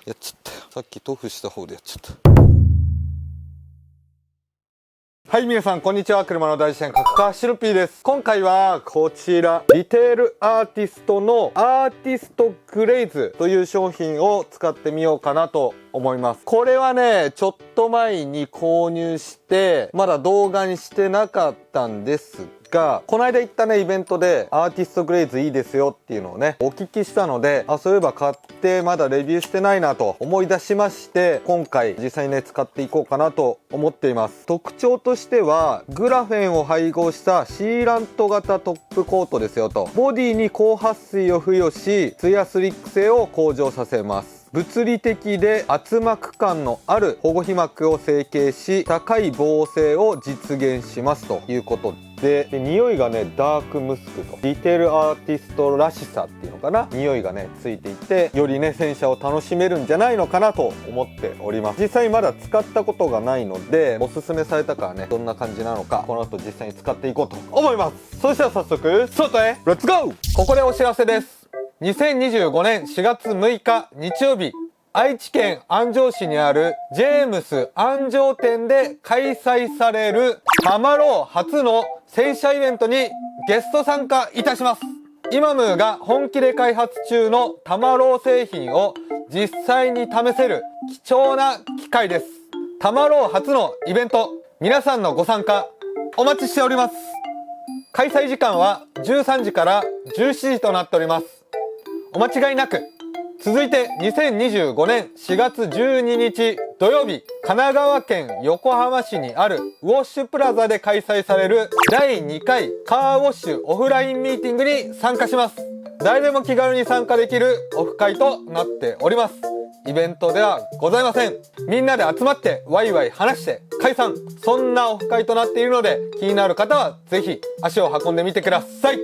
やっちゃったよ。さっき塗布した方でやっちゃった。はい、皆さんこんにちは。車の大自然角川シルピーです。今回はこちらリテールアーティストのアーティストグレイズという商品を使ってみようかなと思います。これはね、ちょっと前に購入してまだ動画にしてなかったんですが、この間行ったねイベントでアーティストグレイズいいですよっていうのをねお聞きしたので、そういえば買ってまだレビューしてないなと思い出しまして、今回実際にね使っていこうかなと思っています。特徴としてはグラフェンを配合したシーラント型トップコートですよと。ボディに高撥水を付与しツヤスリック性を向上させます。物理的で厚膜感のある保護皮膜を成形し、高い防水を実現しますということで、匂いがねダークムスクとリテールアーティストらしさっていうのかな、匂いがねついていて、よりね洗車を楽しめるんじゃないのかなと思っております。実際まだ使ったことがないので、おすすめされたからねどんな感じなのかこの後実際に使っていこうと思います。そしたら早速外へレッツゴー。ここでお知らせです。2025年4月6日日曜日、愛知県安城市にあるジェームス安城店で開催されるタマロー初の洗車イベントにゲスト参加いたします。イマムーが本気で開発中のタマロー製品を実際に試せる貴重な機会です。タマロー初のイベント、皆さんのご参加お待ちしております。開催時間は13時から17時となっております。お間違いなく。続いて2025年4月12日土曜日、神奈川県横浜市にあるウォッシュプラザで開催される第2回カーウォッシュオフラインミーティングに参加します。誰でも気軽に参加できるオフ会となっております。イベントではございません。みんなで集まってワイワイ話して解散、そんなオフ会となっているので、気になる方はぜひ足を運んでみてください。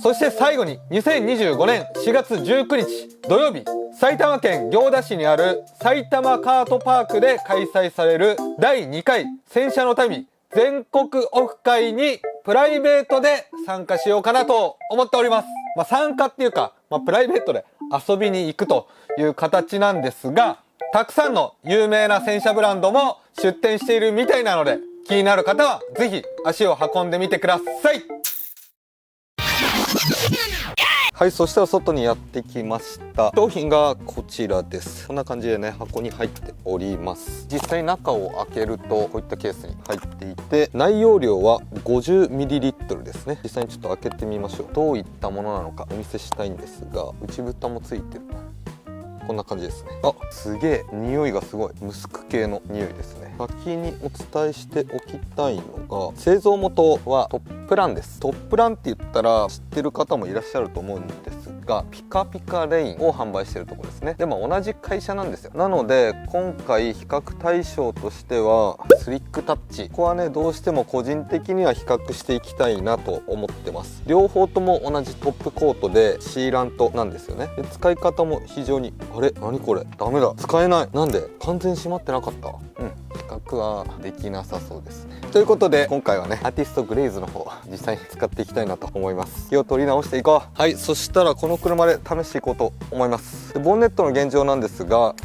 そして最後に2025年4月19日土曜日、埼玉県行田市にある埼玉カートパークで開催される第2回洗車の旅全国オフ会にプライベートで参加しようかなと思っております。参加っていうか、プライベートで遊びに行くという形なんですが、たくさんの有名な洗車ブランドも出店しているみたいなので、気になる方はぜひ足を運んでみてください。はい、そしたら外にやってきました。商品がこちらです。こんな感じでね箱に入っております。実際中を開けるとこういったケースに入っていて、内容量は 50ml ですね。実際にちょっと開けてみましょう。どういったものなのかお見せしたいんですが、内蓋もついてる。こんな感じですね。すげえ匂いがすごいムスク系の匂いですね。先にお伝えしておきたいのが、製造元はトップランです。トップランって言ったら知ってる方もいらっしゃると思うんですが、ピカピカレインを販売してるところですね。でも同じ会社なんですよ。なので今回比較対象としてはスリックタッチ、ここはねどうしても個人的には比較していきたいなと思ってます。両方とも同じトップコートでシーラントなんですよね。で使い方も非常に、あれ何これダメだ、使えない。なんで完全に閉まってなかった。比較はできなさそうですね。ということで今回はねアーティストグレイズの方実際に使っていきたいなと思います。気を取り直していこう。はい、そしたらこの車で試していこうと思います。でボンネットの現状なんですが、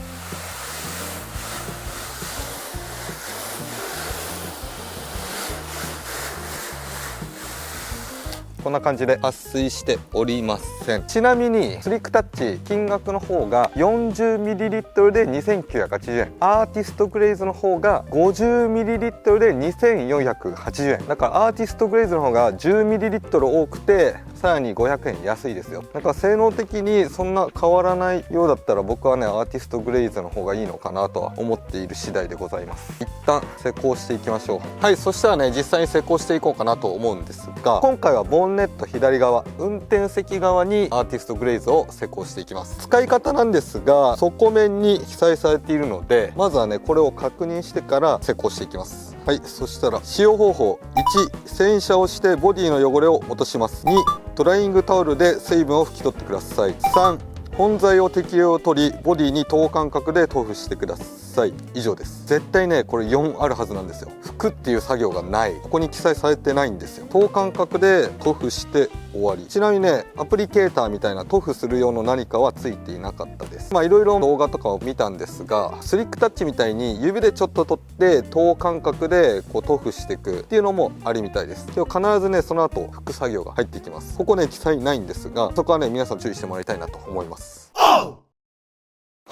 こんな感じで撥水しておりません。ちなみにスリックタッチ金額の方が 40ml で2980円、アーティストグレイズの方が 50ml で2480円だから、アーティストグレイズの方が 10ml 多くてさらに500円安いですよ。だから性能的にそんな変わらないようだったら、僕はねアーティストグレイズの方がいいのかなとは思っている次第でございます。一旦施工していきましょう。はい、そしたらね実際に施工していこうかなと思うんですが、今回はボンネット左側、運転席側にアーティストグレイズを施工していきます。使い方なんですが、底面に記載されているので、まずはねこれを確認してから施工していきます。はい、そしたら使用方法1、洗車をしてボディの汚れを落とします。2、ドライイングタオルで水分を拭き取ってください。3、本材を適量取りボディに等間隔で塗布してください。歳以上です。絶対ねこれ4あるはずなんですよ。拭くっていう作業がない、ここに記載されてないんですよ。等間隔で塗布して終わり。ちなみにねアプリケーターみたいな塗布する用の何かはついていなかったです。いろいろ動画とかを見たんですが、スリックタッチみたいに指でちょっと取って等間隔でこう塗布していくっていうのもありみたいです。でも必ずねその後拭く作業が入ってきます。ここね記載ないんですが、そこはね皆さん注意してもらいたいなと思います。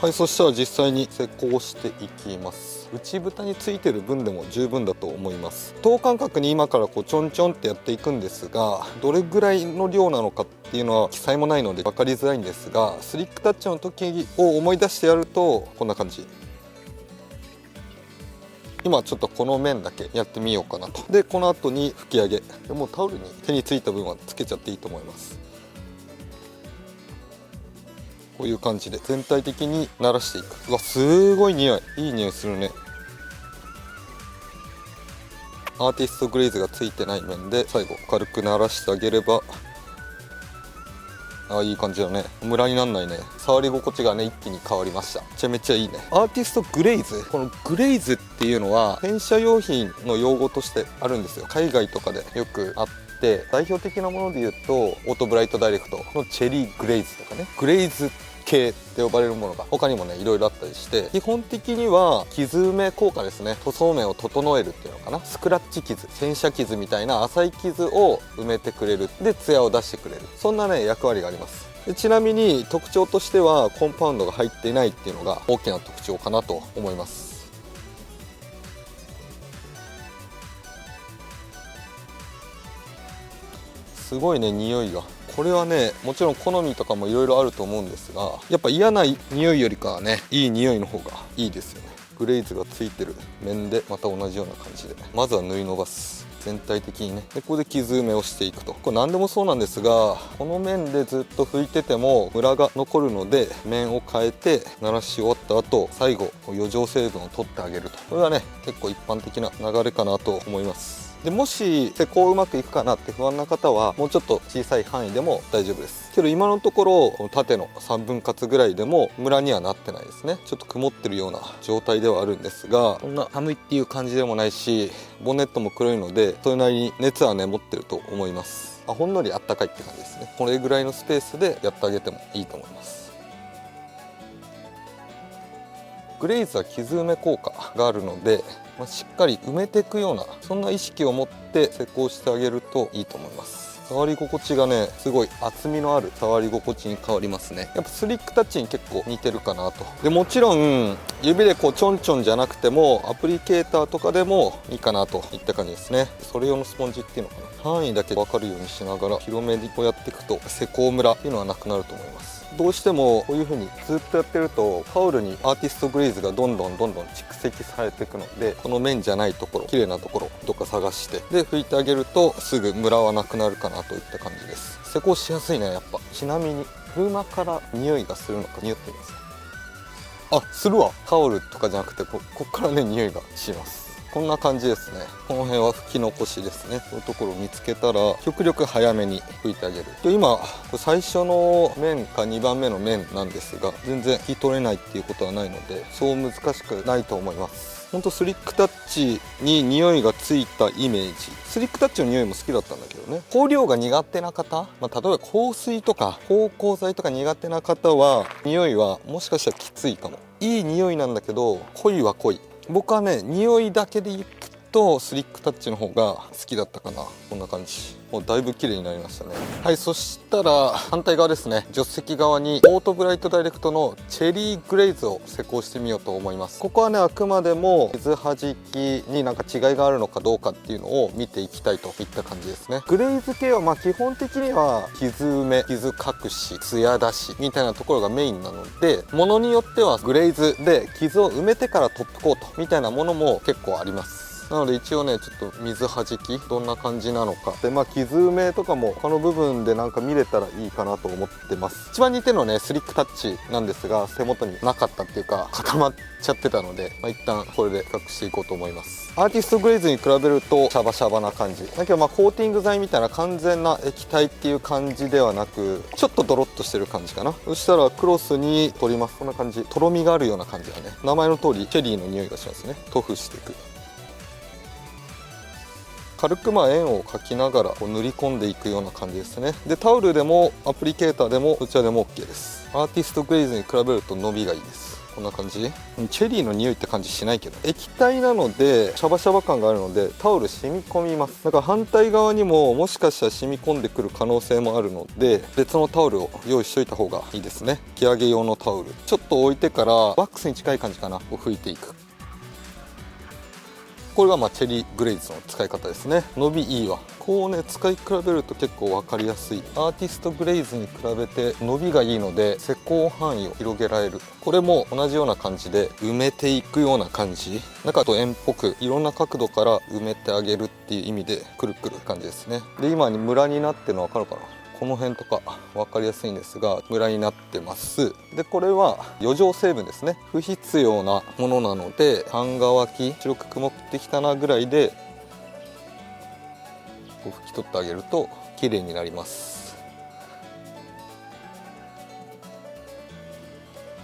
はい、そしたら実際に施工していきます。内蓋についてる分でも十分だと思います。等間隔に今からこうちょんちょんってやっていくんですが、どれぐらいの量なのかっていうのは記載もないので分かりづらいんですが、スリックタッチの時を思い出してやるとこんな感じ。今ちょっとこの面だけやってみようかなと。でこの後に拭き上げでもうタオルに手についた分はつけちゃっていいと思います。こういう感じで全体的に慣らしていく。うわすごい匂い、いい匂いするね。アーティストグレーズがついてない面で最後軽く慣らしてあげれば、いい感じだね。ムラになんないね。触り心地がね一気に変わりました。めちゃめちゃいいね。アーティストグレイズ、このグレイズっていうのは洗車用品の用語としてあるんですよ。海外とかでよくあって、代表的なもので言うとオートブライトダイレクトのチェリーグレイズとかね、グレイズ系って呼ばれるものが他にもねいろいろあったりして、基本的には傷埋め効果ですね。塗装面を整えるっていうのかな、スクラッチ傷、洗車傷みたいな浅い傷を埋めてくれる、でツヤを出してくれる、そんなね役割があります。でちなみに特徴としてはコンパウンドが入っていないっていうのが大きな特徴かなと思います。すごいね匂いが。これはねもちろん好みとかもいろいろあると思うんですが、やっぱ嫌な匂いよりかはねいい匂いの方がいいですよね。グレーズがついてる面でまた同じような感じでまずは縫い伸ばす、全体的にね。でここで傷埋めをしていくと。これ何でもそうなんですが、この面でずっと拭いててもムラが残るので、面を変えて鳴らし終わった後最後余剰成分を取ってあげると。これはね結構一般的な流れかなと思います。でもし施工うまくいくかなって不安な方はもうちょっと小さい範囲でも大丈夫です。けど今のところこの縦の3分割ぐらいでもムラにはなってないですね。ちょっと曇ってるような状態ではあるんですが、そんな寒いっていう感じでもないし、ボンネットも黒いのでそれなりに熱はね持ってると思います。ほんのりあったかいって感じですね。これぐらいのスペースでやってあげてもいいと思います。グレイズは傷埋め効果があるので、しっかり埋めていくようなそんな意識を持って施工してあげるといいと思います。触り心地がねすごい厚みのある触り心地に変わりますね。やっぱスリックタッチに結構似てるかなと。でもちろん指でこうちょんちょんじゃなくてもアプリケーターとかでもいいかなといった感じですね。それ用のスポンジっていうのかな、範囲だけ分かるようにしながら広めにこうやっていくと施工ムラっていうのはなくなると思います。どうしてもこういう風にずっとやってるとタオルにアーティストグレーズがどんどん蓄積されていくので、この面じゃないところ、綺麗なところどっか探してで拭いてあげるとすぐムラはなくなるかなといった感じです。施工しやすいねやっぱ。ちなみに車から匂いがするのか匂ってみます。するわ。タオルとかじゃなくてこっからね匂いがします。こんな感じですね。この辺は拭き残しですね。そういうところを見つけたら極力早めに拭いてあげる。で今最初の面か2番目の面なんですが、全然拭き取れないっていうことはないのでそう難しくないと思います。ほんとスリックタッチに匂いがついたイメージ。スリックタッチの匂いも好きだったんだけどね。香料が苦手な方、例えば香水とか芳香剤とか苦手な方は匂いはもしかしたらきついかも。いい匂いなんだけど濃いは濃い。僕はね匂いだけでいくとスリックタッチの方が好きだったかな。こんな感じ。もうだいぶ綺麗になりましたね。はい、そしたら反対側ですね。助手席側にオートブライトダイレクトのチェリーグレイズを施工してみようと思います。ここはねあくまでも水はじきになんか違いがあるのかどうかっていうのを見ていきたいといった感じですね。グレイズ系は基本的には傷埋め、傷隠し、艶出しみたいなところがメインなので、ものによってはグレイズで傷を埋めてからトップコートみたいなものも結構あります。なので一応ねちょっと水はじきどんな感じなのかで、傷埋めとかも他の部分でなんか見れたらいいかなと思ってます。一番似てるのはねスリックタッチなんですが、手元になかったっていうか固まっちゃってたので、一旦これで比較していこうと思います。アーティストグレイズに比べるとシャバシャバな感じだけど、コーティング剤みたいな完全な液体っていう感じではなく、ちょっとドロッとしてる感じかな。そしたらクロスに取ります。こんな感じ、とろみがあるような感じだね。名前の通りチェリーの匂いがしますね。塗布していく。軽く円を描きながらこう塗り込んでいくような感じですね。でタオルでもアプリケーターでもどちらでも OK です。アーティストグレイズに比べると伸びがいいです。こんな感じ。チェリーの匂いって感じしないけど、液体なのでシャバシャバ感があるのでタオル染み込みます。だから反対側にももしかしたら染み込んでくる可能性もあるので、別のタオルを用意しといた方がいいですね。着上げ用のタオルちょっと置いてからワックスに近い感じかなを拭いていく。これがチェリーグレイズの使い方ですね。伸びいいわ。こうね使い比べると結構分かりやすい。アーティストグレイズに比べて伸びがいいので施工範囲を広げられる。これも同じような感じで埋めていくような感じ、中と円っぽくいろんな角度から埋めてあげるっていう意味でくるくる感じですね。で今にムラになってるの分かるかな。この辺とか分かりやすいんですがムラになってます。でこれは余剰成分ですね。不必要なものなので、半乾き白く曇ってきたなぐらいでこう拭き取ってあげると綺麗になります。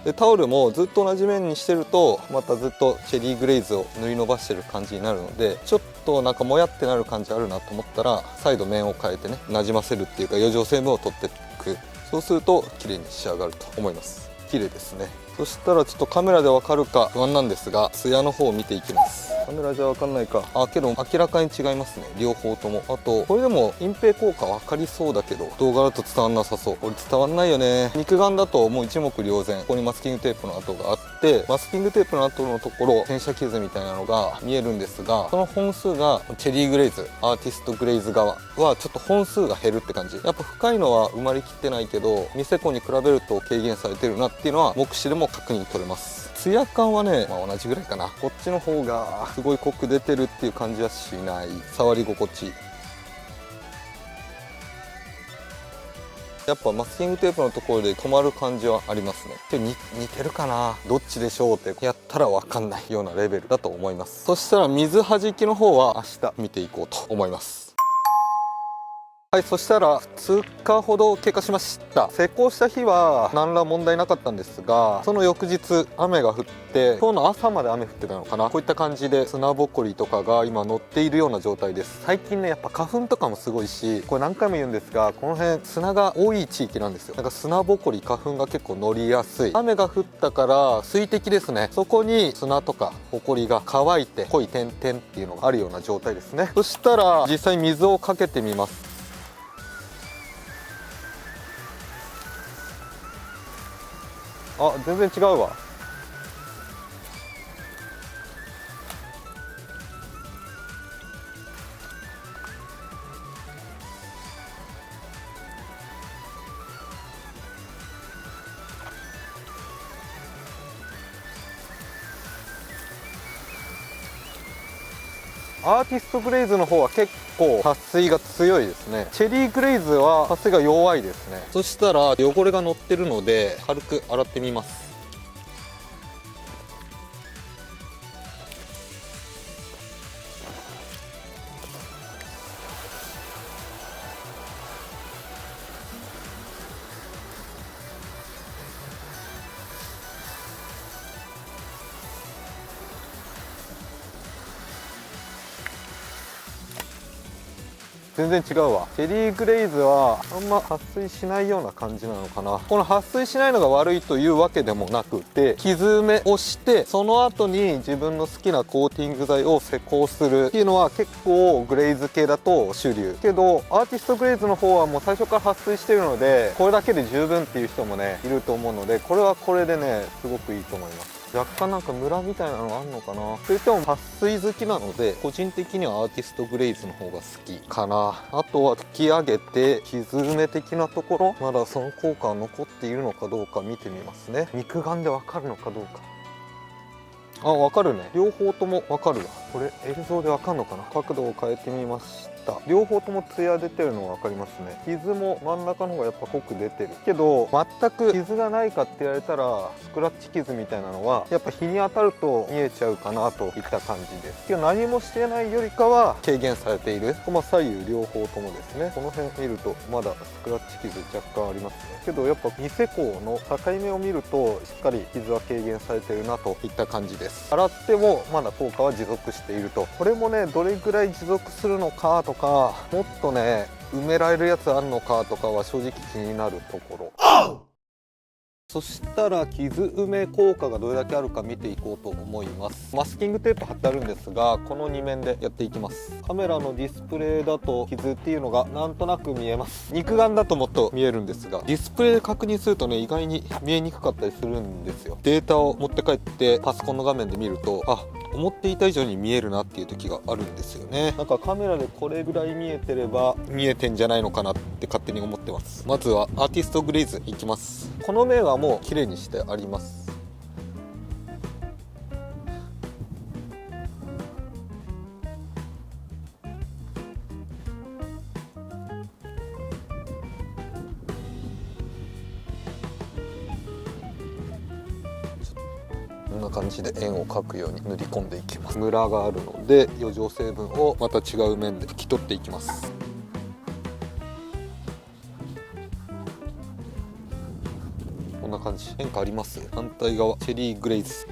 でタオルもずっと同じ面にしてるとまたずっとチェリーグレイズを塗り伸ばしてる感じになるので、ちょっとなんかもやってなる感じあるなと思ったら再度面を変えてね、なじませるっていうか余剰成分を取っていく。そうすると綺麗に仕上がると思います。綺麗ですね。そしたらちょっとカメラでわかるか不安なんですが、ツヤの方を見ていきます。カメラじゃわかんないか。けど明らかに違いますね、両方とも。あとこれでも隠蔽効果分かりそうだけど動画だと伝わんなさそう。これ伝わんないよね。肉眼だともう一目瞭然。ここにマスキングテープの跡があって、マスキングテープの跡のところ転写傷みたいなのが見えるんですが、その本数がチェリーグレイズ、アーティストグレイズ側はちょっと本数が減るって感じ。やっぱ深いのは埋まりきってないけどニセコに比べると軽減されてるなっていうのは目視でも確認取れます。ツヤ感はね、同じぐらいかな。こっちの方がすごい濃く出てるっていう感じはしない。触り心地やっぱマスキングテープのところで止まる感じはありますね。似てるかな、どっちでしょうってやったら分かんないようなレベルだと思います。そしたら水はじきの方は明日見ていこうと思います。はい、そしたら2日ほど経過しました。施工した日は何ら問題なかったんですが、その翌日雨が降って、今日の朝まで雨降ってたのかな。こういった感じで砂ぼこりとかが今乗っているような状態です。最近ねやっぱ花粉とかもすごいし、これ何回も言うんですが、この辺砂が多い地域なんですよ。なんか砂ぼこり花粉が結構乗りやすい。雨が降ったから水滴ですね、そこに砂とかほこりが乾いて濃い点々っていうのがあるような状態ですね。そしたら実際水をかけてみます。全然違うわ。アーティストグレイズの方は結構撥水が強いですね。チェリーグレイズは撥水が弱いですね。そしたら汚れが乗ってるので軽く洗ってみます。全然違うわ。チェリーグレイズはあんま撥水しないような感じなのかな。この撥水しないのが悪いというわけでもなくて、傷埋めをしてその後に自分の好きなコーティング剤を施工するっていうのは結構グレイズ系だと主流けど、アーティストグレイズの方はもう最初から撥水してるのでこれだけで十分っていう人もねいると思うので、これはこれでねすごくいいと思います。若干なんかムラみたいなのあんのかな。といっても撥水好きなので個人的にはアーティストグレイズの方が好きかな。あとは拭き上げて傷埋め的なところ、まだその効果が残っているのかどうか見てみますね。肉眼でわかるのかどうか。あ、わかるね。両方ともわかるわ。これ映像でわかんのかな。角度を変えてみました。両方ともツヤ出てるのがわかりますね。傷も真ん中の方がやっぱ濃く出てるけど、全く傷がないかって言われたらスクラッチ傷みたいなのはやっぱ日に当たると見えちゃうかなといった感じです。けど何もしてないよりかは軽減されている。左右両方ともですね。この辺見るとまだスクラッチ傷若干ありますね。けどやっぱニセコの境目を見るとしっかり傷は軽減されてるなといった感じです。洗ってもまだ効果は持続していると。これもね、どれぐらい持続するのかとか、もっとね埋められるやつあるのかとかは正直気になるところ。そしたら傷埋め効果がどれだけあるか見ていこうと思います。マスキングテープ貼ってあるんですが、この2面でやっていきます。カメラのディスプレイだと傷っていうのがなんとなく見えます。肉眼だともっと見えるんですが、ディスプレイで確認するとね、意外に見えにくかったりするんですよ。データを持って帰ってパソコンの画面で見ると、あ、思っていた以上に見えるなっていう時があるんですよね。なんかカメラでこれぐらい見えてれば見えてんじゃないのかなって勝手に思ってます。まずはアーティストグレイズいきます。この面はもう綺麗にしてあります。こんな感じで円を描くように塗り込んでいきます。ムラがあるので余剰成分をまた違う面で拭き取っていきます。こんな感じ。変化あります。反対側チェリーグレイズ。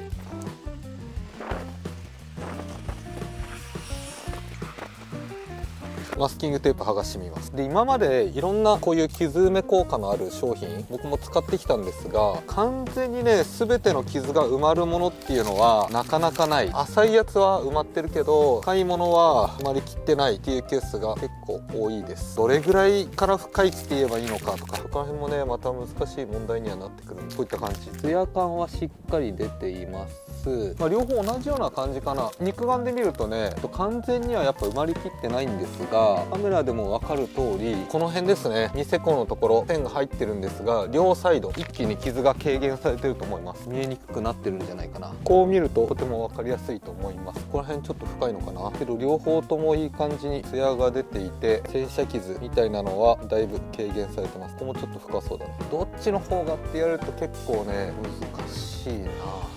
マスキングテープ剥がしてみます。で、今までいろんなこういう傷埋め効果のある商品僕も使ってきたんですが、完全にね全ての傷が埋まるものっていうのはなかなかない。浅いやつは埋まってるけど深いものは埋まりきってないっていうケースが結構多いです。どれぐらいから深いって言えばいいのかとか、そこら辺もねまた難しい問題にはなってくる。こういった感じ。ツヤ感はしっかり出ています。両方同じような感じかな。肉眼で見るとね完全にはやっぱ埋まりきってないんですが、カメラでも分かる通りこの辺ですね、ニセコのところ線が入ってるんですが、両サイド一気に傷が軽減されてると思います。見えにくくなってるんじゃないかな。こう見るととても分かりやすいと思います。ここら辺ちょっと深いのかな。けど両方ともいい感じにツヤが出ていて、洗車傷みたいなのはだいぶ軽減されてます。ここもちょっと深そうだな。どっちの方がって言われると結構ね難しいな。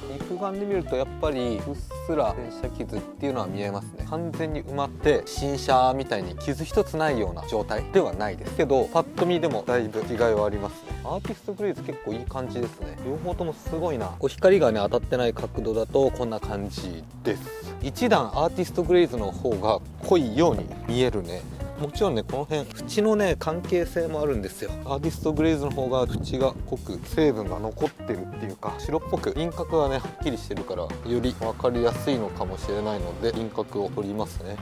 肉眼で見るとやっぱりうっすら洗車傷っていうのは見えますね。完全に埋まって新車みたいに傷一つないような状態ではないですけど、パッと見でもだいぶ違いはありますね。アーティストグレイズ結構いい感じですね。両方ともすごいな。こう光がね当たってない角度だとこんな感じです。一段アーティストグレイズの方が濃いように見えるね。もちろんねこの辺縁のね関係性もあるんですよ。アーティストグレイズの方が縁が濃く成分が残ってるっていうか、白っぽく輪郭がねはっきりしてるからより分かりやすいのかもしれないので輪郭を取りますね。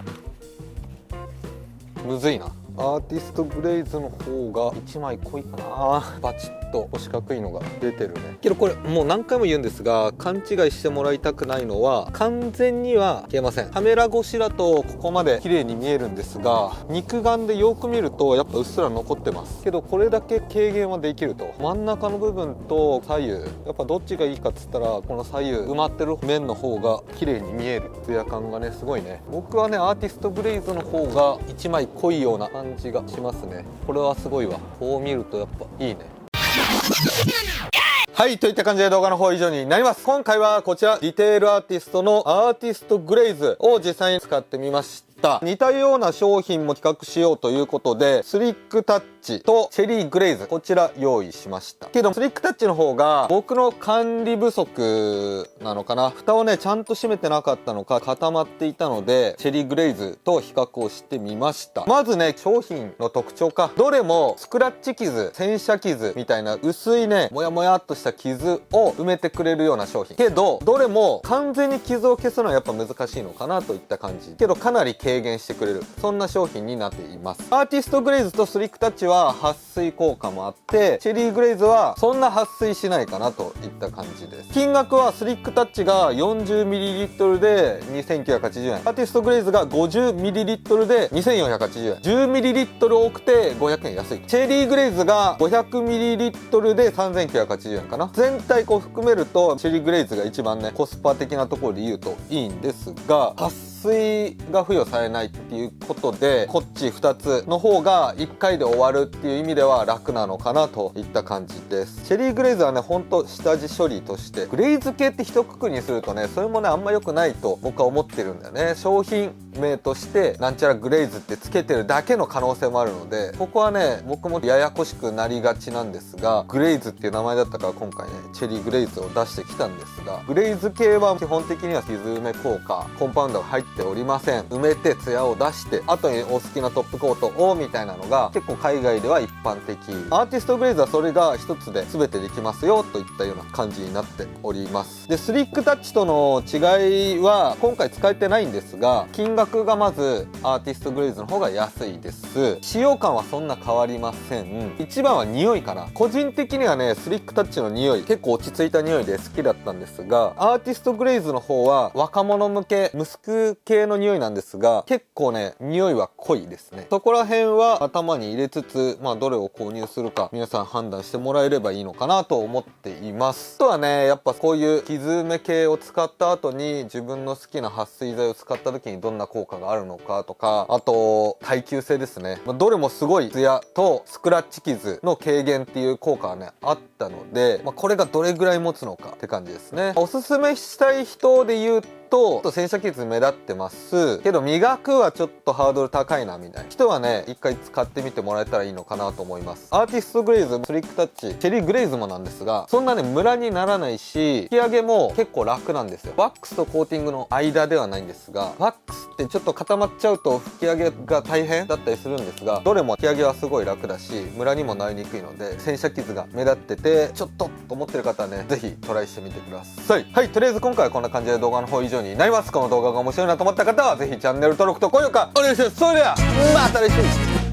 むずいな。アーティストグレイズの方が1枚濃いかな。バチッと四角いのが出てるね。けどこれもう何回も言うんですが、勘違いしてもらいたくないのは完全には消えません。カメラ越しだとここまで綺麗に見えるんですが、肉眼でよく見るとやっぱうっすら残ってます。けどこれだけ軽減はできると。真ん中の部分と左右やっぱどっちがいいかっつったら、この左右埋まってる面の方が綺麗に見える。ツヤ感がねすごいね。僕はねアーティストグレイズの方が1枚濃いような感じがしますね。これはすごいわ。こう見るとやっぱいいね。はい、といった感じで動画の方以上になります。今回はこちらディテールアーティストのアーティストグレイズを実際に使ってみました。似たような商品も企画しようということで、スリックタッチとチェリーグレイズこちら用意しましたけど、スリックタッチの方が僕の管理不足なのかな、蓋をねちゃんと閉めてなかったのか固まっていたので、チェリーグレイズと比較をしてみました。まずね商品の特徴か、どれもスクラッチ傷、洗車傷みたいな薄いねもやもやっとした傷を埋めてくれるような商品けど、どれも完全に傷を消すのはやっぱ難しいのかなといった感じけど、かなり軽減してくれる、そんな商品になっています。アーティストグレイズとスリックタッチはは撥水効果もあって、チェリーグレイズはそんな撥水しないかなといった感じです。金額はスリックタッチが 40ml で2980円、アーティストグレイズが 50ml で2480円、10ml 多くて500円安い。チェリーグレイズが 500ml で3980円かな。全体こう含めるとチェリーグレイズが一番ねコスパ的なところで言うといいんですが、撥水が付与されないっていうことで、こっち2つの方が1回で終わるっていう意味では楽なのかなといった感じです。チェリーグレイズはね、ほんと下地処理として、グレイズ系って一括りにするとね、それもねあんま良くないと僕は思ってるんだよね。商品名としてなんちゃらグレイズってつけてるだけの可能性もあるので、ここはね僕もややこしくなりがちなんですが、グレイズっていう名前だったから今回ねチェリーグレイズを出してきたんですが、グレイズ系は基本的には傷埋め効果、コンパウンドが入っておりません。埋めてツヤを出して後にお好きなトップコートをみたいなのが結構海外では一般的。アーティストグレイズはそれが一つで全てできますよといったような感じになっております。でスリックタッチとの違いは今回使えてないんですが、金額がまずアーティストグレイズの方が安いです。使用感はそんな変わりません。一番は匂いかな。個人的にはねスリックタッチの匂い結構落ち着いた匂いで好きだったんですが、アーティストグレイズの方は若者向けムスク系の匂いなんですが、結構ね匂いは濃いですね。そこら辺は頭に入れつつ、どれを購入するか皆さん判断してもらえればいいのかなと思っています。あとはねやっぱこういう傷埋め系を使った後に自分の好きな撥水剤を使った時にどんな効果があるのかとか、あと耐久性ですね。どれもすごいツヤとスクラッチ傷の軽減っていう効果がねあったので、これがどれぐらい持つのかって感じですね。おすすめしたい人で言うと洗車傷目立ってますけど磨くはちょっとハードル高いなみたいな人はね一回使ってみてもらえたらいいのかなと思います。アーティストグレイズ、スリックタッチ、チェリーグレイズもなんですが、そんなねムラにならないし引き上げも結構楽なんですよ。ワックスとコーティングの間ではないんですが、ワックスってちょっと固まっちゃうと拭き上げが大変だったりするんですが、どれも引き上げはすごい楽だしムラにもなりにくいので、洗車傷が目立っててちょっとと思ってる方はね是非トライしてみてください。はい、とりあえず今回はこんな感じで動画の方以上になります。この動画が面白いなと思った方はぜひチャンネル登録と高評価お願いします。それではまた来週。